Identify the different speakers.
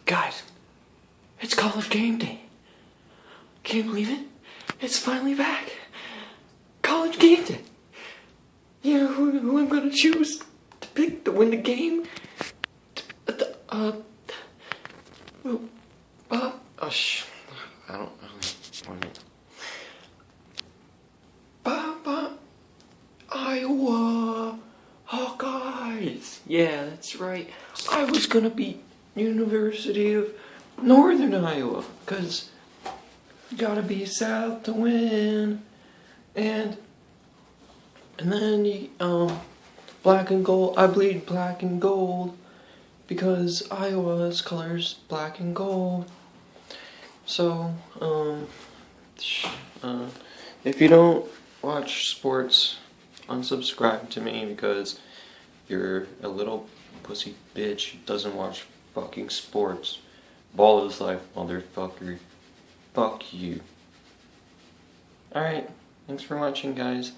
Speaker 1: Guys, it's college game day. Can't believe it. It's finally back. College game day. You know who I'm gonna choose to pick to win the game? I don't know. Iowa Hawkeyes. Yeah, that's right. I was gonna beat University of Northern Iowa, because you gotta be South to win. And then black and gold. I bleed black and gold because Iowa's colors black and gold. So if you don't watch sports, unsubscribe to me because you're a little pussy bitch who doesn't watch fucking sports. Ball is life, motherfucker. Fuck you. Alright, thanks for watching, guys.